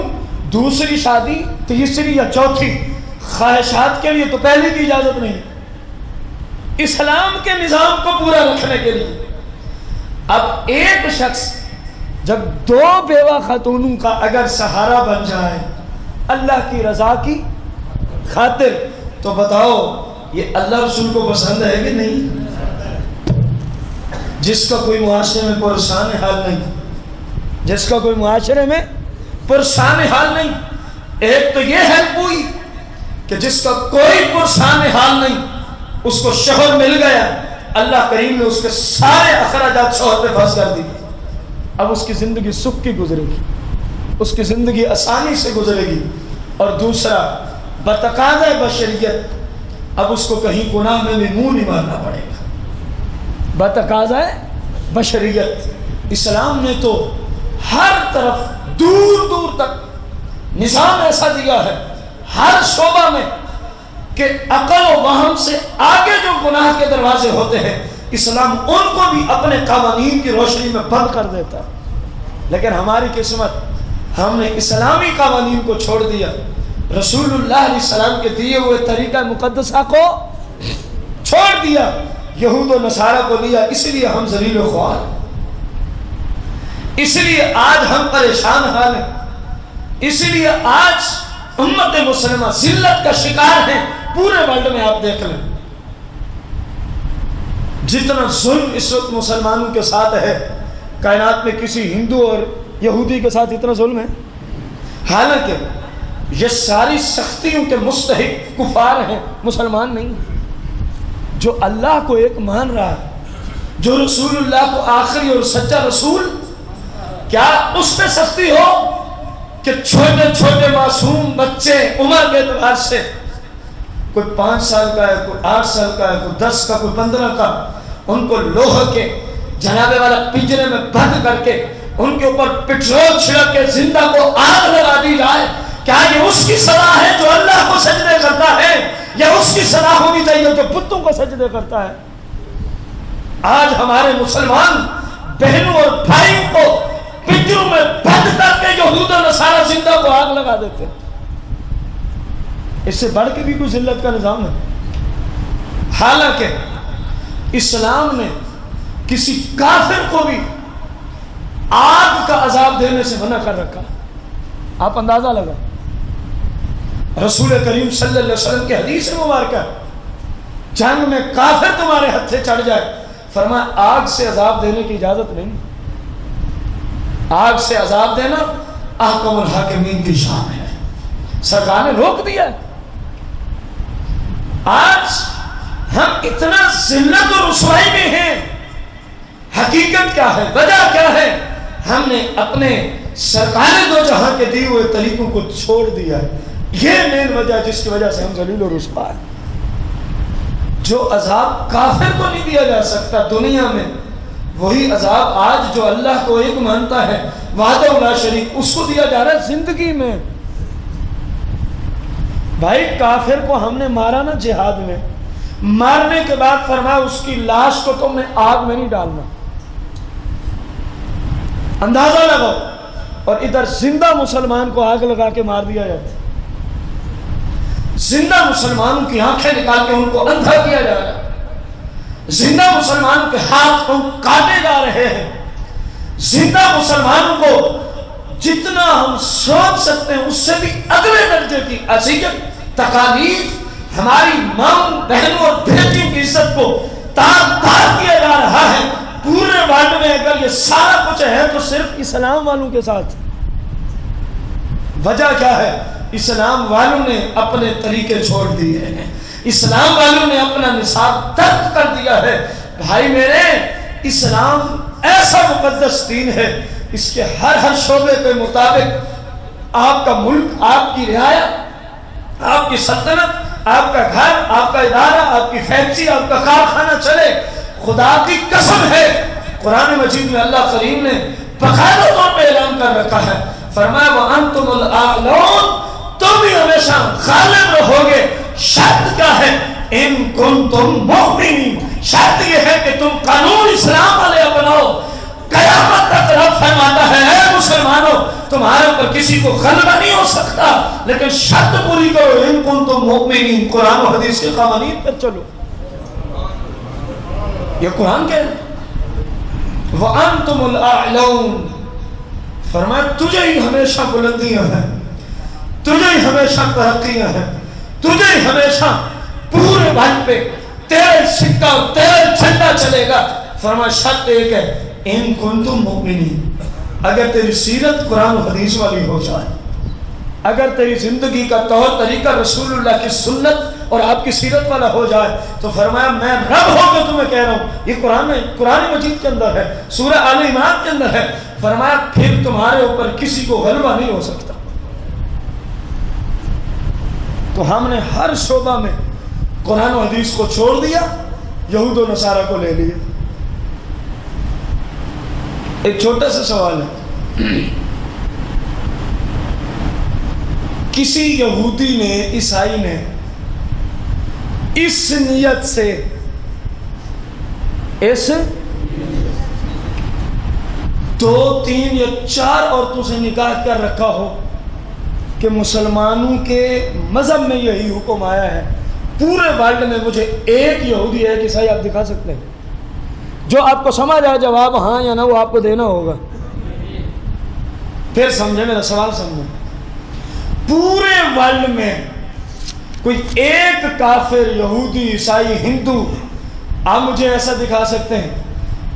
دوسری شادی، تیسری یا چوتھی خواہشات کے لیے تو پہلے کی اجازت نہیں، اسلام کے نظام کو پورا رکھنے کے لیے. اب ایک شخص جب 2 بیوہ خاتونوں کا اگر سہارا بن جائے اللہ کی رضا کی خاطر، تو بتاؤ یہ اللہ رسول کو پسند ہے کہ نہیں؟ جس کا کوئی معاشرے میں پرسان حال نہیں، جس کا کوئی معاشرے میں پرسان حال نہیں. ایک تو یہ ہے کوئی کہ جس کا کوئی پرسان حال نہیں، اس کو شوہر مل گیا، اللہ کریم نے اس کے سارے اخراجات شوہر پہ پھنس کر دی. اب اس کی زندگی سکھ کی گزرے گی، اس کی زندگی آسانی سے گزرے گی. اور دوسرا بتقاضۂ بشریت، اب اس کو کہیں گناہ میں بھی منہ نہیں مارنا پڑے گا. بتقاضۂ بشریت، اسلام نے تو ہر طرف دور دور تک نظام ایسا دیا ہے ہر شعبہ میں کہ عقل و وہم سے آگے جو گناہ کے دروازے ہوتے ہیں اسلام ان کو بھی اپنے قوانین کی روشنی میں بند کر دیتا. لیکن ہماری قسمت، ہم نے اسلامی قوانین کو چھوڑ دیا، رسول اللہ علیہ السلام کے دیے ہوئے طریقہ مقدسہ کو چھوڑ دیا، یہود و نصارہ کو لیا. اس لیے ہم ذلیل و خوار ہیں، اس لیے آج ہم پریشان حال ہیں، اس لیے آج امت مسلمہ ذلت کا شکار ہے. پورے ورلڈ میں آپ دیکھ لیں جتنا ظلم اس وقت مسلمانوں کے ساتھ ہے، کائنات میں کسی ہندو اور یہودی کے ساتھ اتنا ظلم ہے؟ حالانکہ یہ ساری سختیوں کے مستحق کفار ہیں، مسلمان نہیں۔ جو اللہ کو ایک مان رہا ہے، جو رسول اللہ کو آخری اور سچا رسول، کیا اس پہ سختی ہو کہ چھوٹے چھوٹے معصوم بچے عمر کے اعتبار سے، کوئی 5 سال کا ہے، کوئی 8 سال کا ہے، کوئی 10 کا، کوئی 15 کا، ان کو لوہے کے جنابے والا پنجرے میں بند کر کے ان کے اوپر پٹرول چھڑک کے زندہ کو آگ لگا دی جائے، کیا یہ اس کی سزا ہے جو اللہ کو سجدے کرتا ہے، یا اس کی سزا ہونی چاہیے جو بتوں کو سجدے کرتا ہے؟ آج ہمارے مسلمان بہنوں اور بھائیوں کو پنجروں میں بند کر کے یہود و نصارہ زندہ کو آگ لگا دیتے ہیں۔ اس سے بڑھ کے بھی کوئی ذلت کا نظام ہے؟ حالانکہ اسلام نے کسی کافر کو بھی آگ کا عذاب دینے سے منع کر رکھا۔ آپ اندازہ لگا، رسول کریم صلی اللہ علیہ وسلم کی حدیث مبارکہ، جنگ میں کافر تمہارے ہتھے چڑھ جائے، فرمایا آگ سے عذاب دینے کی اجازت نہیں۔ آگ سے عذاب دینا احکم الحاکمین کی شان ہے، سرکار نے روک دیا۔ آج ہم اتنا ذلت اور رسوائی میں ہیں، حقیقت کیا ہے، وجہ کیا ہے؟ ہم نے اپنے سرکار دو جہاں کے دیے ہوئے طریقوں کو چھوڑ دیا ہے۔ یہ مین وجہ جس کی وجہ سے ہم ذلیل و رسوا ہیں۔ جو عذاب کافر کو نہیں دیا جا سکتا دنیا میں، وہی عذاب آج جو اللہ کو ایک مانتا ہے وحدہ لا شریک، اس کو دیا جا رہا ہے زندگی میں۔ بھائی کافر کو ہم نے مارا نا جہاد میں، مارنے کے بعد فرمایا اس کی لاش کو تم نے آگ میں نہیں ڈالنا، اندازہ لگاؤ، اور ادھر زندہ مسلمان کو آگ لگا کے مار دیا جاتا ہے، زندہ مسلمانوں کی آنکھیں نکال کے ان کو اندھا کیا جا رہا ہے، زندہ مسلمانوں کے ہاتھ کاٹے جا رہے ہیں، زندہ مسلمانوں کو جتنا ہم سوچ سکتے ہیں اس سے بھی اگلے درجے کی اذیت، تکالیف، ہماری ماں بہنوں اور بیٹیوں کی عزت کو تار تار کیا جا رہا ہے۔ پورے ورلڈ میں اگر یہ سارا کچھ ہے تو صرف اسلام والوں کے ساتھ۔ وجہ کیا ہے؟ اسلام والوں نے اپنے طریقے چھوڑ دیے ہیں، اسلام والوں نے اپنا نصاب ترک کر دیا ہے۔ بھائی میرے، اسلام ایسا مقدس دین ہے، اس کے ہر شعبے کے مطابق آپ کا ملک، آپ کی رعایت، آپ کی سلطنت، آپ کا گھر، آپ کا ادارہ، آپ کی فیکٹری، آپ کا کارخانہ چلے۔ خدا کی قسم ہے، قرآن مجید میں اللہ کریم نے باقاعدہ طور پہ اعلان کر رکھا ہے، فرمایا وَأَنْتُمُ الْأَعْلَوْنَ، تم ہی ہمیشہ غالب رہو گے۔ شرط کیا ہے؟ ان کنتم مؤمنین، شرط یہ ہے کہ تم قانون اسلام والے اپناؤ۔ قیامت تک رب فرماتا ہے اے مسلمانوں، تمہارے اوپر کسی کو غلبہ نہیں ہو سکتا، لیکن شرط پوری کرو، ان کنتم مؤمنین، قرآن و حدیث کے قوانین پر چلو۔ یہ قرآن کہہ رہا ہے وَأَنْتُمُ الْأَعْلَوْنَ، فرمایا تجھے ہی ہمیشہ بلندیاں ہیں، تجھے ہی ہمیشہ ترقیاں ہیں، تجھے ہی ہمیشہ پورے بھائی پہ تیرے سکہ تیرے جھنڈا چلے گا۔ فرمایا شرط ایک ہے، ان کنتم مؤمنین، اگر تیری سیرت قرآن و حدیث والی ہو جائے، اگر تیری زندگی کا طور طریقہ رسول اللہ کی سنت اور آپ کی سیرت والا ہو جائے، تو فرمایا میں رب ہو کے تمہیں کہہ رہا ہوں، یہ قرآن مجید کے اندر ہے، سورہ آل عمران کے اندر ہے، فرمایا پھر تمہارے اوپر کسی کو غلبہ نہیں ہو سکتا۔ تو ہم نے ہر شعبہ میں قرآن و حدیث کو چھوڑ دیا، یہود و نصارہ کو لے لیا۔ ایک چھوٹا سا سوال ہے، کسی یہودی نے، عیسائی نے اس نیت سے، اس 2, 3 یا 4 عورتوں سے نکاح کر رکھا ہو کہ مسلمانوں کے مذہب میں یہی حکم آیا ہے، پورے ورلڈ میں مجھے ایک یہودی ہے، عیسائی آپ دکھا سکتے ہیں؟ جو آپ کو سمجھ آئے جواب ہاں یا نہ وہ آپ کو دینا ہوگا، پھر سمجھے میرا سوال سمجھے۔ پورے ورلڈ میں کوئی ایک کافر، یہودی، عیسائی، ہندو آپ مجھے ایسا دکھا سکتے ہیں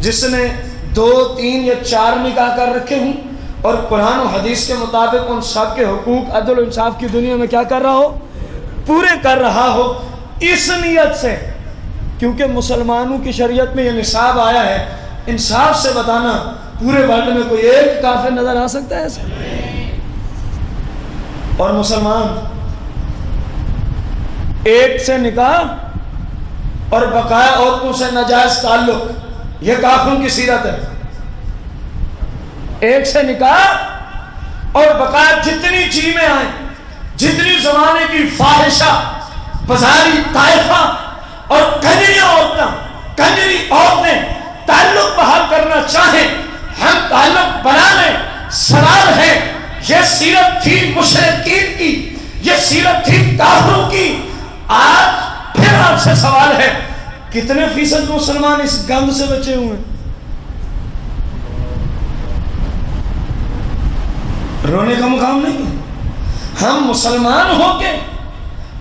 جس نے 2, 3 یا 4 نکاح کر رکھے ہوں اور قرآن و حدیث کے مطابق ان سب کے حقوق عدل و انصاف کی دنیا میں کیا کر رہا ہو؟ پورے کر رہا ہو، اس نیت سے، کیونکہ مسلمانوں کی شریعت میں یہ نصاب آیا ہے۔ انصاف سے بتانا، پورے ورلڈ میں کوئی ایک کافر نظر آ سکتا ہے ایسا؟ اور مسلمان ایک سے نکاح اور بقایا عورتوں سے ناجائز تعلق، یہ کافروں کی سیرت ہے۔ ایک سے نکاح اور بقایا جتنی چیزیں آئیں، جتنی زمانے کی فاحشہ، بازاری طائفہ اور کنجری عورتیں تعلق بحال کرنا چاہیں، ہم تعلق بنا لیں۔ سوال ہے، یہ سیرت تھی مشرکین کی، یہ سیرت تھی کافروں کی۔ آج پھر آپ سے سوال ہے، کتنے فیصد مسلمان اس گند سے بچے ہوئے ہیں؟ رونے کا مقام نہیں ہے۔ ہم مسلمان ہو کے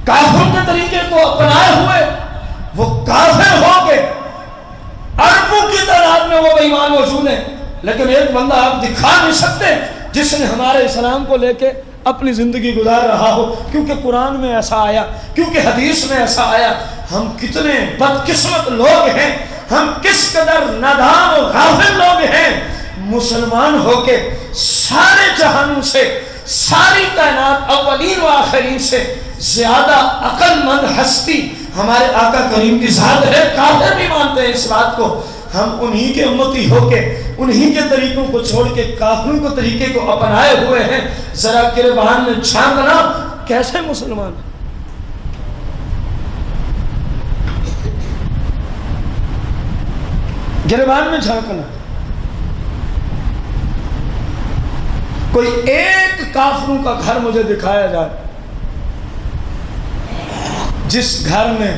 کافروں کے طریقے کو اپنائے ہوئے، وہ کافر ہو کے اربوں کی تعداد میں وہ ایمان موجود ہیں، لیکن ایک بندہ آپ دکھا نہیں سکتے جس نے ہمارے اسلام کو لے کے اپنی زندگی گزار رہا ہو، کیونکہ قرآن میں ایسا آیا، کیونکہ حدیث میں ایسا آیا۔ ہم کتنے بدقسمت لوگ ہیں، ہم کس قدر نادان و غافل لوگ ہیں، مسلمان ہو کے سارے جہانوں سے، ساری کائنات اولین و آخرین سے زیادہ عقل مند ہستی ہمارے آقا کریم کی ذات ہے۔ کافر بھی مانتے ہیں اس بات کو۔ ہم انہی کے امتی ہو کے انہی کے طریقوں کو چھوڑ کے کافروں کو طریقے کو اپنائے ہوئے ہیں۔ ذرا گریبان میں جھانکنا، کیسے مسلمان؟ گریبان میں جھانکنا، کوئی ایک کافروں کا گھر مجھے دکھایا جائے جس گھر میں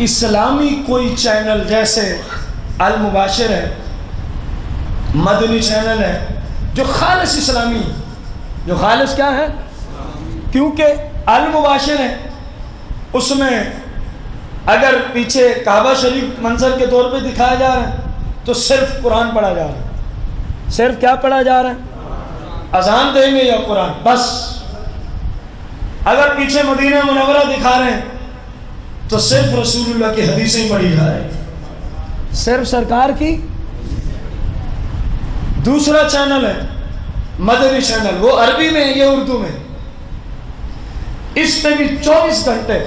اسلامی کوئی چینل جیسے المباشر ہے، مدنی چینل ہے، جو خالص اسلامی ہے، جو خالص کیا ہے؟ کیونکہ المباشر ہے، اس میں اگر پیچھے کعبہ شریف منظر کے طور پہ دکھایا جا رہا ہے تو صرف قرآن پڑھا جا رہا ہے۔ صرف کیا پڑھا جا رہا ہے؟ اذان دیں گے یا قرآن، بس۔ اگر پیچھے مدینہ منورہ دکھا رہے ہیں تو صرف رسول اللہ کی حدیثیں پڑھی جا رہی ہیں، صرف سرکار کی۔ دوسرا چینل ہے مدنی چینل، وہ عربی میں ہے، یہ اردو میں۔ اس میں بھی 24 گھنٹے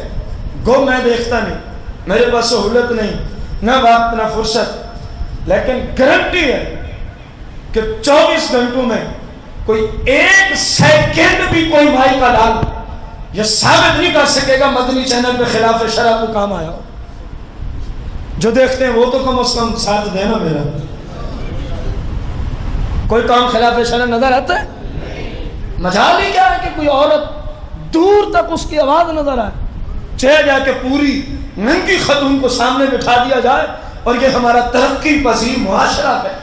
گو میں دیکھتا نہیں، میرے پاس سہولت نہیں، نہ وقت نہ فرصت، لیکن گارنٹی ہے کہ 24 گھنٹوں میں کوئی ایک سیکنڈ بھی کوئی بھائی کا ڈال یہ ثابت نہیں کر سکے گا مدنی چینل پہ خلاف شرع کو کام آیا ہو۔ جو دیکھتے ہیں وہ تو کم از کم ساتھ دینا میرا۔ کوئی کام خلاف شرع نظر آتا ہے؟ مجال ہی کیا ہے کہ کوئی عورت دور تک اس کی آواز نظر آئے، چہ جا کے پوری ننگی خاتون کو سامنے بٹھا دیا جائے، اور یہ ہمارا ترقی پذیر معاشرہ ہے۔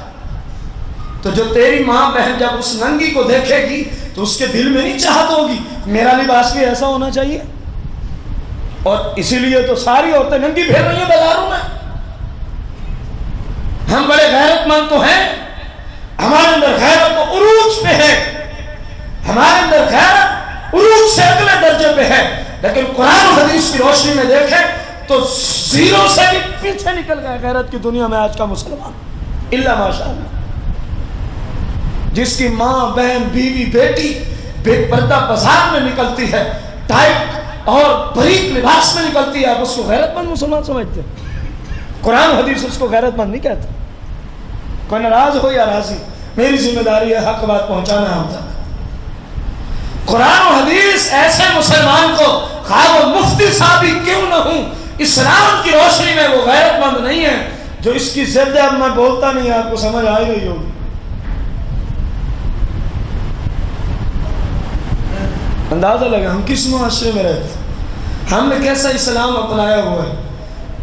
تو جو تیری ماں بہن جب اس ننگی کو دیکھے گی تو اس کے دل میں نہیں چاہت ہوگی میرا لباس بھی ایسا ہونا چاہیے، اور اسی لیے تو ساری عورتیں ننگی پھر رہی ہیں بازاروں میں۔ ہم بڑے غیرت مند تو ہیں، ہمارے اندر غیرت و عروج پہ ہے، ہمارے اندر غیرت عروج سے اگلے درجے پہ ہے، لیکن قرآن و حدیث کی روشنی میں دیکھیں تو زیرو سے بھی پیچھے نکل گیا غیرت کی دنیا میں آج کا مسلمان، الا ماشاءاللہ۔ جس کی ماں بہن بیوی بیٹی بے پردہ بازار میں نکلتی ہے، ٹائٹ اور باریک لباس میں نکلتی ہے، آپ اس کو غیرت مند مسلمان سمجھتے ہیں؟ قرآن حدیث اس کو غیرت مند نہیں کہتا۔ کوئی ناراض ہو یا راضی، میری ذمہ داری ہے حق بات پہنچانا ہم تک۔ قرآن و حدیث ایسے مسلمان کو، خواہ وہ مفتی صاحب ہی کیوں نہ ہوں، اسلام کی روشنی میں وہ غیرت مند نہیں ہے جو اس کی ضد ہے۔ اب میں بولتا نہیں، آپ کو سمجھ آ ہی رہی ہوگی۔ اندازہ لگا ہم کس معاشرے میں رہتے ہیں، ہم نے کیسا اسلام اپنایا ہوا ہے،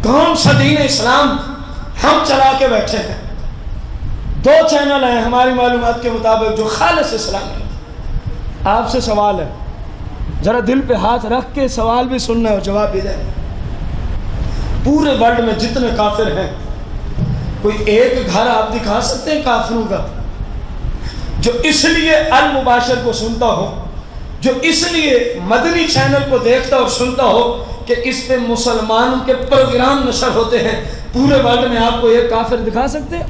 کون سا دین اسلام ہم چلا کے بیٹھے ہیں۔ 2 چینل ہیں ہماری معلومات کے مطابق جو خالص اسلام ہے۔ آپ سے سوال ہے، ذرا دل پہ ہاتھ رکھ کے سوال بھی سننا ہے اور جواب بھی دینا۔ پورے ورلڈ میں جتنے کافر ہیں کوئی ایک گھر آپ دکھا سکتے ہیں کافروں کا جو اس لیے المباشر کو سنتا ہو، جو اس لیے مدنی چینل کو دیکھتا اور سنتا ہو کہ اس پہ مسلمانوں کے پروگرام نشر ہوتے ہیں؟ پورے ورلڈ میں آپ کو ایک کافر دکھا سکتے ہیں؟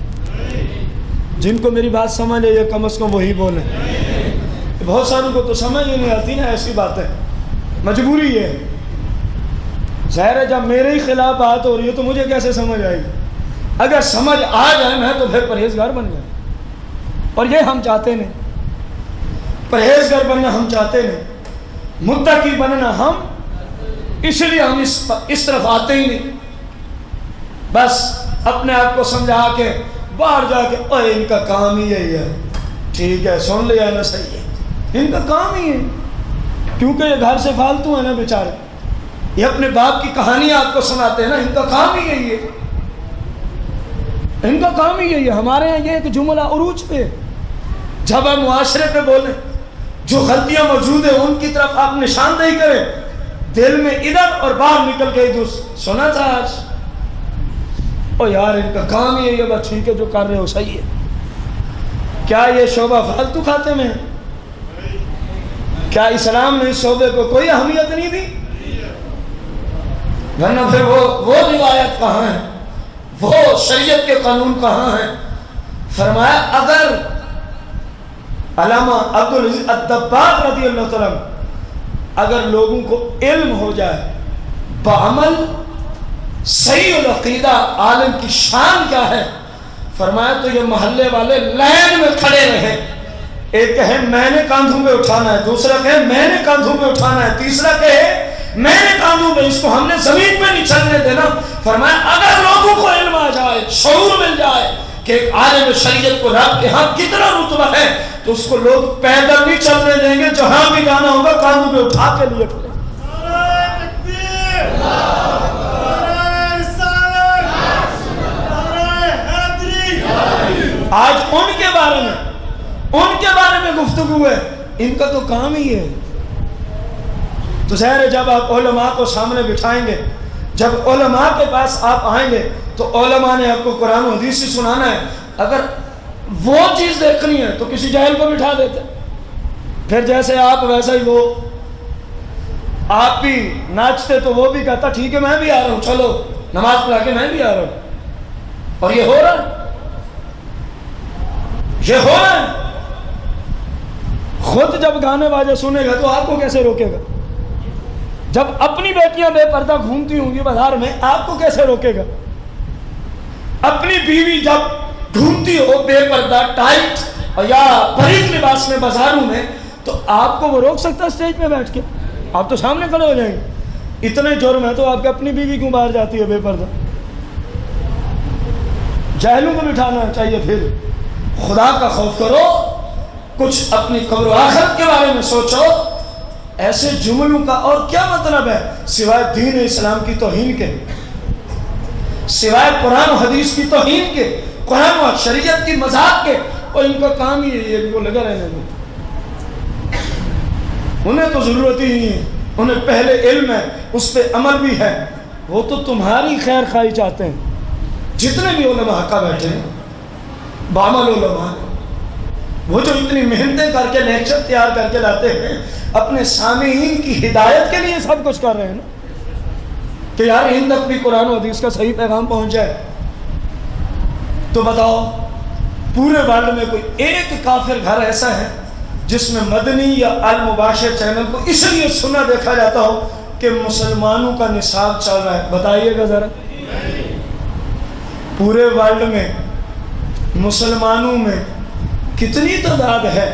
جن کو میری بات سمجھ ہے یہ کم از کم وہی بولیں۔ بہت ساروں کو تو سمجھ ہی نہیں آتی نا ایسی باتیں، مجبوری ہے۔ ظاہر ہے جب میرے ہی خلاف بات ہو رہی ہے تو مجھے کیسے سمجھ آئے گی؟ اگر سمجھ آ جائے میں تو پھر پرہیزگار بن جائے، اور یہ ہم چاہتے نہیں، پرہیزگار بننا ہم چاہتے نہیں، متقی بننا ہم، اس لیے ہم اس طرف آتے ہی نہیں۔ بس اپنے آپ کو سمجھا کے باہر جا کے اوہ ان کا کام ہی یہی ہے، ٹھیک ہے سن لیا نا، صحیح ہے، ان کا کام ہی ہے، کیونکہ یہ گھر سے فالتو ہے نا بیچارے، یہ اپنے باپ کی کہانی آپ کو سناتے ہیں نا، ان کا کام ہی یہی ہے، ان کا کام ہی یہی ہے۔ ہمارے یہاں یہ ایک جملہ عروج پہ، جب ہم معاشرے پہ بولیں، جو غلطیاں موجود ہیں ان کی طرف آپ نشاندہی کریں، دل میں ادھر اور باہر نکل کے ادھر سنا تھا آج، او یار ان کا کام ہی ہے، بس ٹھیک ہے جو کر رہے ہو صحیح ہے۔ کیا یہ شعبہ فالتو کھاتے میں؟ کیا اسلام نے اس شعبے کو کوئی اہمیت نہیں دی؟ ورنہ پھر وہ روایت کہاں ہے، وہ شریعت کے قانون کہاں ہیں؟ فرمایا اگر علامہ عبدالعزیز الدباغ رضی اللہ تعالیٰ اگر لوگوں کو علم ہو جائے بعمل صحیح العقیدہ عالم کی شان کیا ہے، فرمایا تو یہ محلے والے لائن میں کھڑے رہے، ایک کہے میں نے کاندھوں میں اٹھانا ہے، دوسرا کہے میں نے کاندھوں میں اٹھانا ہے، تیسرا کہے میں نے کاندھوں میں، اس کو ہم نے زمین پہ نہیں چلنے دینا۔ فرمایا اگر لوگوں کو علم آ جائے، شعور مل جائے کہ ایک عالم شریعت کو رب کے ہاں کتنا رتبہ ہے، تو اس کو لوگ پیدل نہیں چلنے دیں گے، جہاں بھی جانا ہوگا کاندھوں میں اٹھا کے لیے کھڑے۔ آج ان کے بارے میں گفتگو ہے، ان کا تو کام ہی ہے۔ تو ظاہر ہے جب آپ علماء کو سامنے بٹھائیں گے، جب علماء کے پاس آپ آئیں گے تو علماء نے آپ کو قرآن و حدیث سے سنانا ہے۔ اگر وہ چیز دیکھنی ہے تو کسی جاہل کو بٹھا دیتے، پھر جیسے آپ ویسا ہی وہ، آپ بھی ناچتے تو وہ بھی کہتا ٹھیک ہے میں بھی آ رہا ہوں، چلو نماز پڑھا کے میں بھی آ رہا ہوں، اور یہ ہو رہا ہے، یہ ہو رہا ہے۔ خود جب گانے باجے سنے گا تو آپ کو کیسے روکے گا؟ جب اپنی بیٹیاں بے پردہ گھومتی ہوں گی بازار میں، آپ کو کیسے روکے گا؟ اپنی بیوی جب گھومتی ہو بے پردہ ٹائٹ اور یا پریز لباس میں بازاروں میں، تو آپ کو وہ روک سکتا ہے اسٹیج پہ بیٹھ کے؟ آپ تو سامنے کھڑے ہو جائیں گے۔ اتنے جرم ہے تو آپ کی اپنی بیوی کیوں باہر جاتی ہے بے پردہ؟ جاہلوں کو بٹھانا چاہیے۔ پھر خدا کا خوف کرو، کچھ اپنی قبر و آخرت کے بارے میں سوچو۔ ایسے جملوں کا اور کیا مطلب ہے سوائے دین اسلام کی توہین کے، سوائے قرآن و حدیث کی توہین کے، قرآن و شریعت کی مذاق کے؟ اور ان کا کام ہی ہے ان کو لگا رہنے میں، انہیں تو ضرورت ہی نہیں ہے، انہیں پہلے علم ہے، اس پہ عمل بھی ہے، وہ تو تمہاری خیر خواہی چاہتے ہیں۔ جتنے بھی علماء حقہ بیٹھے ہیں بعمل علماء، وہ جو اتنی محنتیں کر کے لیکچر تیار کر کے لاتے ہیں، اپنے سامعین کی ہدایت کے لیے سب کچھ کر رہے ہیں نا، کہ یار ان تک بھی قرآن و حدیث کا صحیح پیغام پہنچ جائے۔ تو بتاؤ پورے ورلڈ میں کوئی ایک کافر گھر ایسا ہے جس میں مدنی یا المباشر چینل کو اس لیے سنا دیکھا جاتا ہو کہ مسلمانوں کا نصاب چل رہا ہے؟ بتائیے گا ذرا۔ پورے ورلڈ میں مسلمانوں میں کتنی تعداد ہے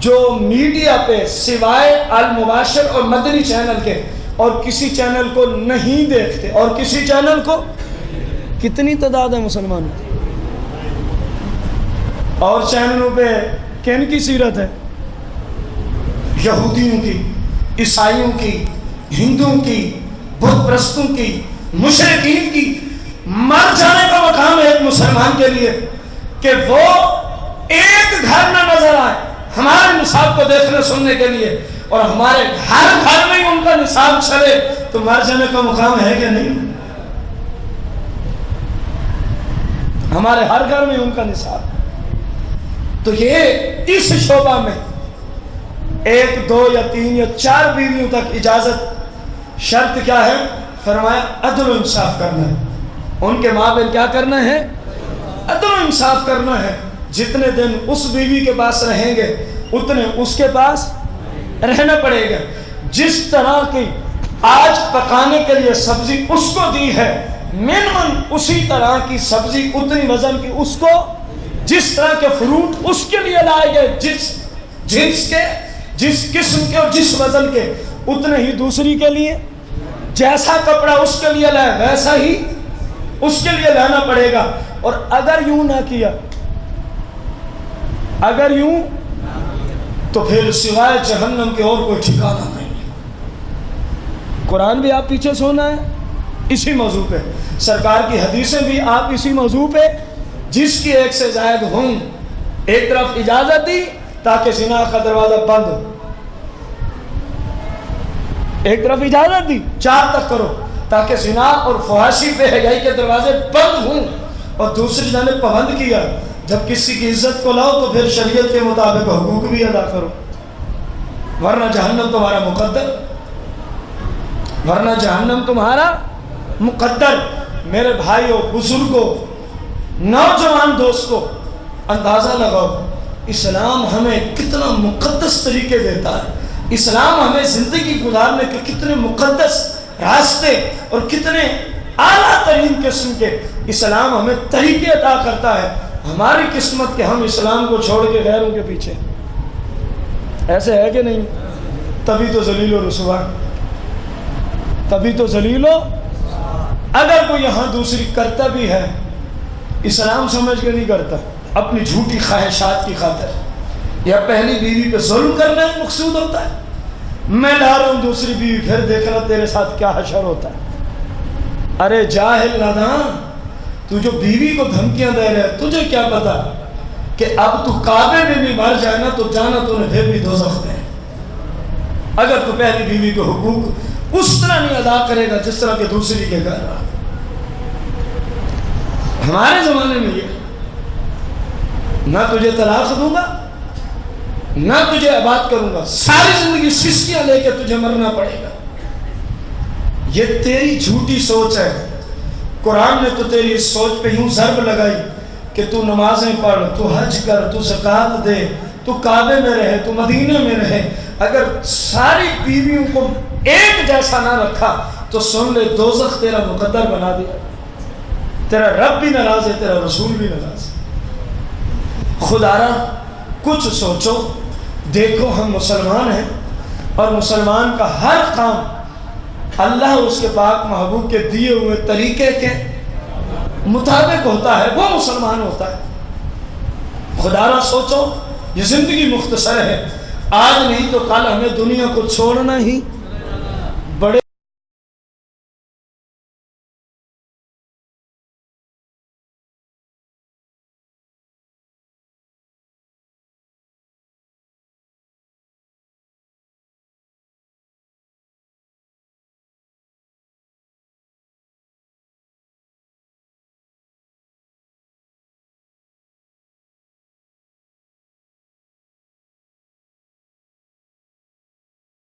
جو میڈیا پہ سوائے المباشر اور مدنی چینل کے اور کسی چینل کو نہیں دیکھتے، اور کسی چینل کو؟ کتنی تعداد ہے مسلمانوں؟ اور چینلوں پہ کن کی سیرت ہے؟ یہودیوں کی، عیسائیوں کی، ہندوؤں کی، بت پرستوں کی، مشرکین کی۔ مر جانے کا مقام ہے ایک مسلمان کے لیے کہ وہ ایک گھر نہ نظر آئے ہمارے نصاب کو دیکھنے سننے کے لیے، اور ہمارے ہر گھر میں ان کا نصاب چلے، تو مر جانے کا مقام ہے کہ نہیں؟ ہمارے ہر گھر میں ان کا نصاب. تو یہ اس شعبہ میں 1 2 یا 3 یا 4 بیویوں تک اجازت. شرط کیا ہے؟ فرمایا عدل و انصاف کرنا ہے. ان کے مابین کیا کرنا ہے؟ عدل و انصاف کرنا ہے. جتنے دن اس بیوی کے پاس رہیں گے اتنے اس کے پاس رہنا پڑے گا. جس طرح کی آج پکانے کے لیے سبزی اس کو دی ہے منمن اسی طرح کی سبزی اتنی وزن کی اس کو. جس طرح کے فروٹ اس کے لیے لائے گئے جس جنس کے جس قسم کے اور جس وزن کے اتنے ہی دوسری کے لیے. جیسا کپڑا اس کے لیے لائے ویسا ہی اس کے لیے لانا پڑے گا. اور اگر یوں نہ کیا اگر یوں تو پھر سوائے جہنم کے اور کوئی ٹھکانہ نہیں. قرآن بھی آپ پیچھے سونا ہے اسی موضوع پہ. سرکار کی حدیثیں بھی آپ اسی موضوع پہ. جس کی 1 سے زائد ہوں ایک طرف اجازت دی تاکہ زنا کا دروازہ بند ہو. ایک طرف اجازت دی 4 تک کرو تاکہ زنا اور فحاشی بے حیائی کے دروازے بند ہوں. اور دوسری جانب پابند کیا جب کسی کی عزت کو لاؤ تو پھر شریعت کے مطابق حقوق بھی ادا کرو. ورنہ جہنم تمہارا مقدر مقدر. میرے بھائیوں بزرگوں نوجوان دوستوں اندازہ لگاؤ اسلام ہمیں کتنا مقدس طریقے دیتا ہے. اسلام ہمیں زندگی گزارنے کے کتنے مقدس راستے اور کتنے اعلیٰ ترین قسم کے اسلام ہمیں طریقے عطا کرتا ہے. ہماری قسمت کہ ہم اسلام کو چھوڑ کے غیروں کے پیچھے. ایسے ہے کہ نہیں؟ تبھی تو ذلیل و رسوا. اگر کوئی یہاں دوسری کرتا بھی ہے اسلام سمجھ کے نہیں کرتا, اپنی جھوٹی خواہشات کی خاطر, یا پہلی بیوی پہ ظلم کرنا مقصود ہوتا ہے. میں لا رہا ہوں دوسری بیوی, پھر دیکھنا تیرے ساتھ کیا حشر ہوتا ہے. ارے جاہل نادان, تو جو بیوی کو دھمکیاں دے رہے تجھے کیا پتا کہ اب تو کعبے میں بھی مر جائے نا تو جانا تو نے پھر بھی دوزخ میں. اگر تو پہلی بیوی کے حقوق اس طرح نہیں ادا کرے گا جس طرح کہ دوسری کے کر رہا. ہمارے زمانے میں یہ نہ تجھے طلاق دوں گا نہ تجھے آباد کروں گا, ساری زندگی سسکیاں لے کے تجھے مرنا پڑے گا. یہ تیری جھوٹی سوچ ہے. قرآن نے تو تیری اس سوچ پہ یوں ضرب لگائی کہ تو نمازیں پڑھ, تو حج کر, تو زکوٰۃ دے, تو کعبے میں رہے, تو مدینے میں رہے. اگر ساری بیویوں کو ایک جیسا نہ رکھا تو سن لے دوزخ تیرا مقدر بنا دیا. تیرا رب بھی ناراض ہے, تیرا رسول بھی ناراض ہے. خدا را کچھ سوچو. دیکھو ہم مسلمان ہیں اور مسلمان کا ہر کام اللہ اس کے پاک محبوب کے دیے ہوئے طریقے کے مطابق ہوتا ہے, وہ مسلمان ہوتا ہے. خدا را سوچو, یہ زندگی مختصر ہے, آج نہیں تو کل ہمیں دنیا کو چھوڑنا ہی